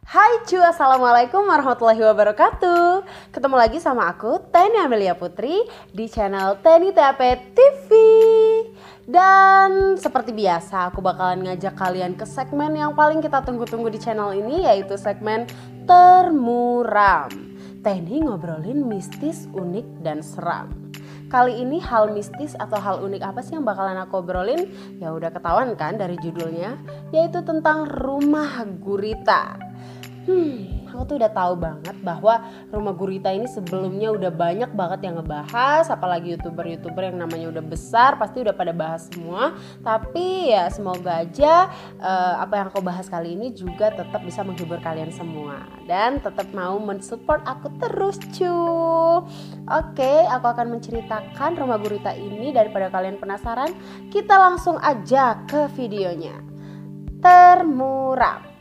Hai cu, assalamualaikum warahmatullahi wabarakatuh. Ketemu lagi sama aku, Teni Amelia Putri di channel Teni TAP TV. Dan seperti biasa aku bakalan ngajak kalian ke segmen yang paling kita tunggu-tunggu di channel ini, yaitu segmen Termuram. Teni ngobrolin mistis, unik, dan seram. Kali ini hal mistis atau hal unik apa sih yang bakalan aku obrolin? Ya udah ketahuan kan dari judulnya, yaitu tentang rumah gurita. Aku tuh udah tahu banget bahwa rumah gurita ini sebelumnya udah banyak banget yang ngebahas, apalagi youtuber yang namanya udah besar pasti udah pada bahas semua. Tapi ya semoga aja apa yang aku bahas kali ini juga tetap bisa menghibur kalian semua dan tetap mau mensupport aku terus cu. Oke, aku akan menceritakan rumah gurita ini. Daripada kalian penasaran, kita langsung aja ke videonya. Termuram.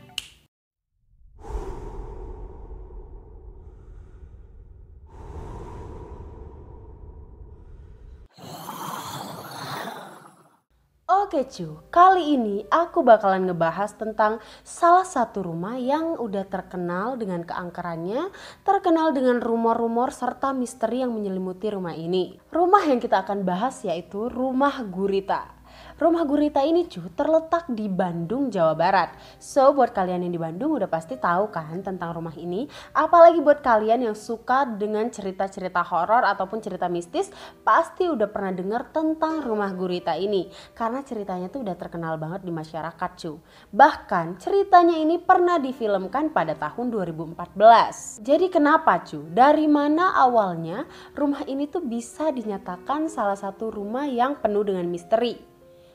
Oke cu, kali ini aku bakalan ngebahas tentang salah satu rumah yang udah terkenal dengan keangkerannya, terkenal dengan rumor-rumor serta misteri yang menyelimuti rumah ini. Rumah yang kita akan bahas yaitu Rumah Gurita. Rumah Gurita ini cu terletak di Bandung, Jawa Barat. So buat kalian yang di Bandung udah pasti tahu kan tentang rumah ini. Apalagi buat kalian yang suka dengan cerita-cerita horor ataupun cerita mistis, pasti udah pernah dengar tentang Rumah Gurita ini. Karena ceritanya tuh udah terkenal banget di masyarakat cu. Bahkan ceritanya ini pernah difilmkan pada tahun 2014. Jadi kenapa cu? Dari mana awalnya rumah ini tuh bisa dinyatakan salah satu rumah yang penuh dengan misteri?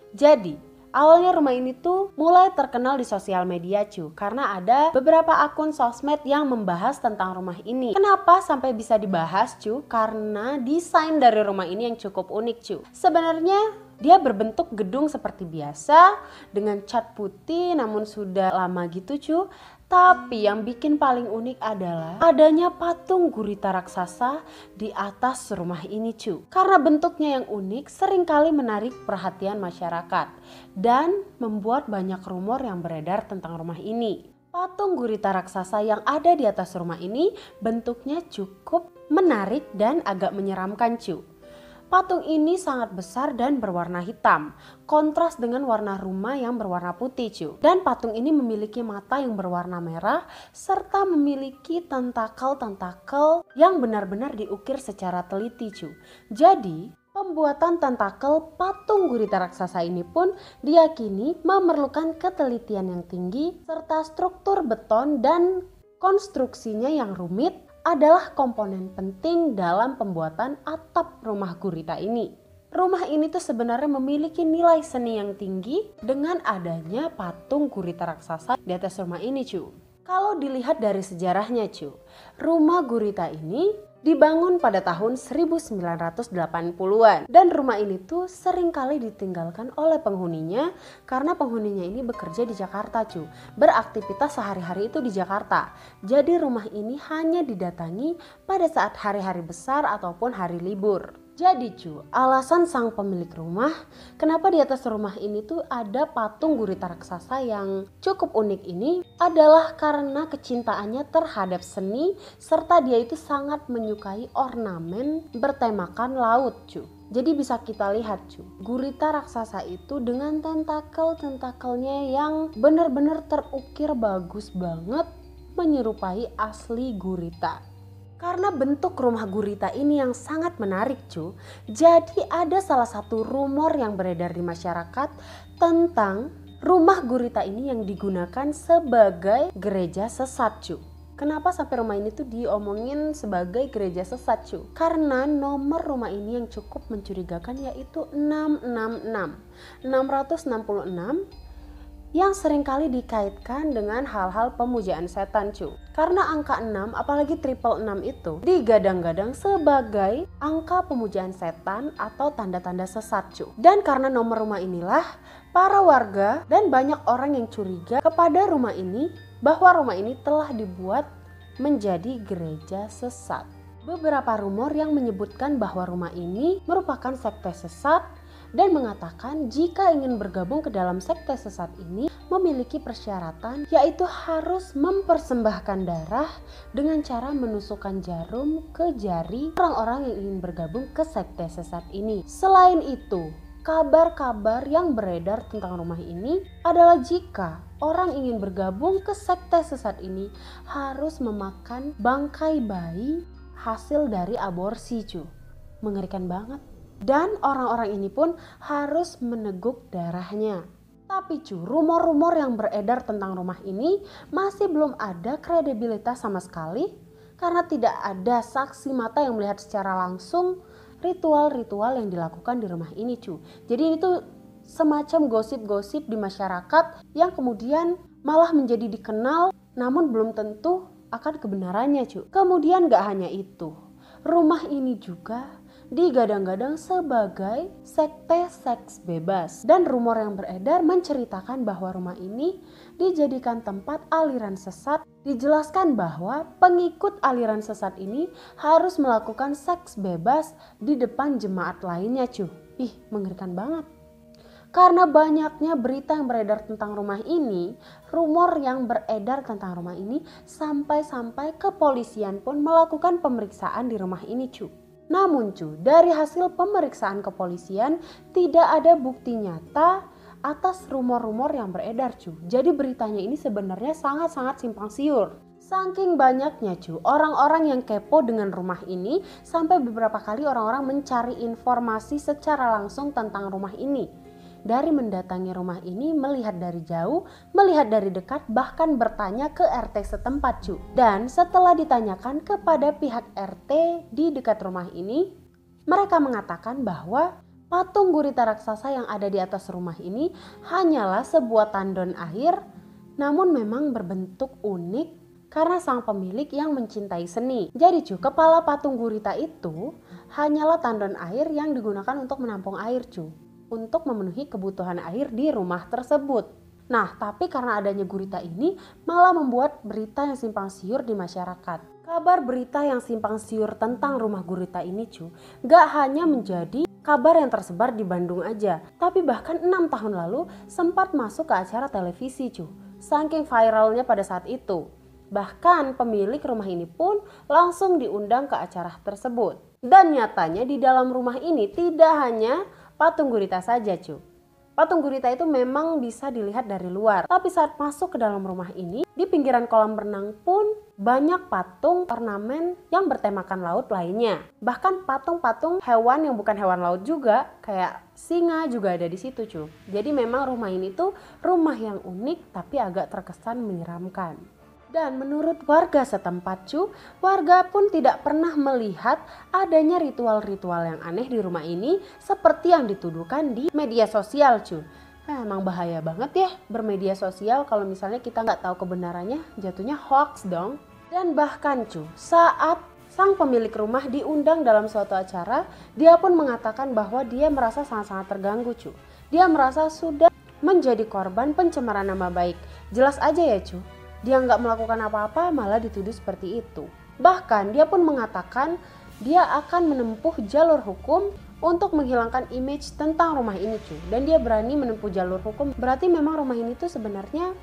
Jadi, awalnya rumah ini tuh mulai terkenal di sosial media cu, karena ada beberapa akun sosmed yang membahas tentang rumah ini. Kenapa sampai bisa dibahas cu? Karena desain dari rumah ini yang cukup unik cu. Sebenarnya dia berbentuk gedung seperti biasa dengan cat putih namun sudah lama gitu cu. Tapi yang bikin paling unik adalah adanya patung gurita raksasa di atas rumah ini cu. Karena bentuknya yang unik seringkali menarik perhatian masyarakat dan membuat banyak rumor yang beredar tentang rumah ini. Patung gurita raksasa yang ada di atas rumah ini bentuknya cukup menarik dan agak menyeramkan cu. Patung ini sangat besar dan berwarna hitam, kontras dengan warna rumah yang berwarna putih cu. Dan patung ini memiliki mata yang berwarna merah serta memiliki tentakel-tentakel yang benar-benar diukir secara teliti cu. Jadi pembuatan tentakel patung gurita raksasa ini pun diyakini memerlukan ketelitian yang tinggi serta struktur beton dan konstruksinya yang rumit adalah komponen penting dalam pembuatan atap rumah gurita ini. Rumah ini tuh sebenarnya memiliki nilai seni yang tinggi dengan adanya patung gurita raksasa di atas rumah ini cu. Kalau dilihat dari sejarahnya cu, rumah gurita ini dibangun pada tahun 1980-an dan rumah ini tuh seringkali ditinggalkan oleh penghuninya karena penghuninya ini bekerja di Jakarta cu, beraktivitas sehari-hari itu di Jakarta. Jadi rumah ini hanya didatangi pada saat hari-hari besar ataupun hari libur. Jadi cu, alasan sang pemilik rumah kenapa di atas rumah ini tuh ada patung gurita raksasa yang cukup unik ini adalah karena kecintaannya terhadap seni serta dia itu sangat menyukai ornamen bertemakan laut cu. Jadi bisa kita lihat cu, gurita raksasa itu dengan tentakel-tentakelnya yang benar-benar terukir bagus banget menyerupai asli gurita. Karena bentuk rumah gurita ini yang sangat menarik cu, jadi ada salah satu rumor yang beredar di masyarakat tentang rumah gurita ini yang digunakan sebagai gereja sesat cu. Kenapa sampai rumah ini tuh diomongin sebagai gereja sesat cu? Karena nomor rumah ini yang cukup mencurigakan yaitu 666. 666 yang seringkali dikaitkan dengan hal-hal pemujaan setan cu. Karena angka 6 apalagi triple 6 itu digadang-gadang sebagai angka pemujaan setan atau tanda-tanda sesat cu. Dan karena nomor rumah inilah para warga dan banyak orang yang curiga kepada rumah ini bahwa rumah ini telah dibuat menjadi gereja sesat. Beberapa rumor yang menyebutkan bahwa rumah ini merupakan sekte sesat dan mengatakan jika ingin bergabung ke dalam sekte sesat ini memiliki persyaratan, yaitu harus mempersembahkan darah dengan cara menusukkan jarum ke jari orang-orang yang ingin bergabung ke sekte sesat ini. Selain itu, kabar-kabar yang beredar tentang rumah ini adalah jika orang ingin bergabung ke sekte sesat ini harus memakan bangkai bayi hasil dari aborsi, cu. Mengerikan banget. Dan orang-orang ini pun harus meneguk darahnya. Tapi rumor-rumor yang beredar tentang rumah ini masih belum ada kredibilitas sama sekali karena tidak ada saksi mata yang melihat secara langsung ritual-ritual yang dilakukan di rumah ini, cu. Jadi itu semacam gosip-gosip di masyarakat yang kemudian malah menjadi dikenal namun belum tentu akan kebenarannya, cu. Kemudian gak hanya itu, rumah ini juga digadang-gadang sebagai sekte seks bebas. Dan rumor yang beredar menceritakan bahwa rumah ini dijadikan tempat aliran sesat. Dijelaskan bahwa pengikut aliran sesat ini harus melakukan seks bebas di depan jemaat lainnya, cu. Ih, mengerikan banget. Karena banyaknya berita yang beredar tentang rumah ini, rumor yang beredar tentang rumah ini sampai-sampai kepolisian pun melakukan pemeriksaan di rumah ini, cu. Namun dari hasil pemeriksaan kepolisian tidak ada bukti nyata atas rumor-rumor yang beredar, cu. Jadi beritanya ini sebenarnya sangat-sangat simpang siur. Saking banyaknya, cu, orang-orang yang kepo dengan rumah ini sampai beberapa kali orang-orang mencari informasi secara langsung tentang rumah ini. Dari mendatangi rumah ini, melihat dari jauh, melihat dari dekat, bahkan bertanya ke RT setempat, cu. Dan setelah ditanyakan kepada pihak RT di dekat rumah ini, mereka mengatakan bahwa patung gurita raksasa yang ada di atas rumah ini hanyalah sebuah tandon air, namun memang berbentuk unik karena sang pemilik yang mencintai seni. Jadi kepala patung gurita itu hanyalah tandon air yang digunakan untuk menampung air, cu, untuk memenuhi kebutuhan air di rumah tersebut. Nah, tapi karena adanya gurita ini malah membuat berita yang simpang siur di masyarakat. Kabar berita yang simpang siur tentang rumah gurita ini, cu, gak hanya menjadi kabar yang tersebar di Bandung aja, tapi bahkan 6 tahun lalu sempat masuk ke acara televisi, cu. Saking viralnya pada saat itu. Bahkan pemilik rumah ini pun langsung diundang ke acara tersebut. Dan nyatanya di dalam rumah ini tidak hanya patung gurita saja, cu. Patung gurita itu memang bisa dilihat dari luar. Tapi saat masuk ke dalam rumah ini, di pinggiran kolam renang pun banyak patung ornamen yang bertemakan laut lainnya. Bahkan patung-patung hewan yang bukan hewan laut juga, kayak singa juga ada di situ, cu. Jadi memang rumah ini tuh rumah yang unik tapi agak terkesan menyeramkan. Dan menurut warga setempat, cu, warga pun tidak pernah melihat adanya ritual-ritual yang aneh di rumah ini seperti yang dituduhkan di media sosial, cu. Emang bahaya banget ya bermedia sosial, kalau misalnya kita nggak tahu kebenarannya, jatuhnya hoax dong. Dan bahkan, cu, saat sang pemilik rumah diundang dalam suatu acara, dia pun mengatakan bahwa dia merasa sangat-sangat terganggu, cu. Dia merasa sudah menjadi korban pencemaran nama baik. Jelas aja ya, cu. Dia nggak melakukan apa-apa malah dituduh seperti itu. Bahkan dia pun mengatakan dia akan menempuh jalur hukum untuk menghilangkan image tentang rumah ini, cu. Dan dia berani menempuh jalur hukum. Berarti memang rumah ini tuh sebenarnya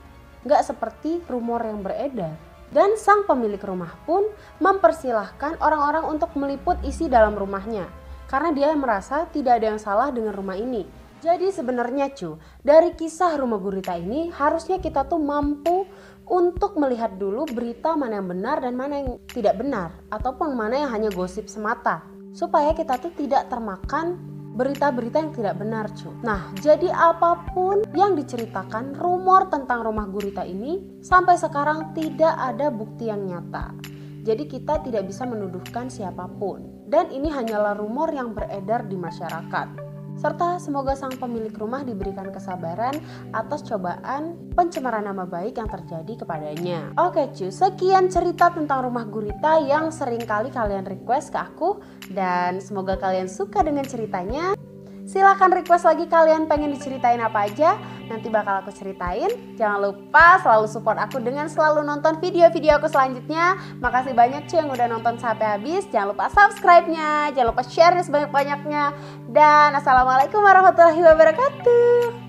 nggak seperti rumor yang beredar. Dan sang pemilik rumah pun mempersilahkan orang-orang untuk meliput isi dalam rumahnya. Karena dia merasa tidak ada yang salah dengan rumah ini. Jadi sebenarnya, cu, dari kisah rumah gurita ini harusnya kita tuh mampu untuk melihat dulu berita mana yang benar dan mana yang tidak benar, ataupun mana yang hanya gosip semata, supaya kita tuh tidak termakan berita-berita yang tidak benar, cu. Nah, jadi apapun yang diceritakan rumor tentang rumah gurita ini sampai sekarang tidak ada bukti yang nyata. Jadi kita tidak bisa menuduhkan siapapun, dan ini hanyalah rumor yang beredar di masyarakat. Serta semoga sang pemilik rumah diberikan kesabaran atas cobaan pencemaran nama baik yang terjadi kepadanya. Oke, cu, sekian cerita tentang rumah gurita yang sering kali kalian request ke aku, dan semoga kalian suka dengan ceritanya. Silahkan request lagi kalian pengen diceritain apa aja, nanti bakal aku ceritain. Jangan lupa selalu support aku dengan selalu nonton video-video aku selanjutnya. Makasih banyak, cu, yang udah nonton sampai habis. Jangan lupa subscribe-nya, jangan lupa share sebanyak-banyaknya. Dan assalamualaikum warahmatullahi wabarakatuh.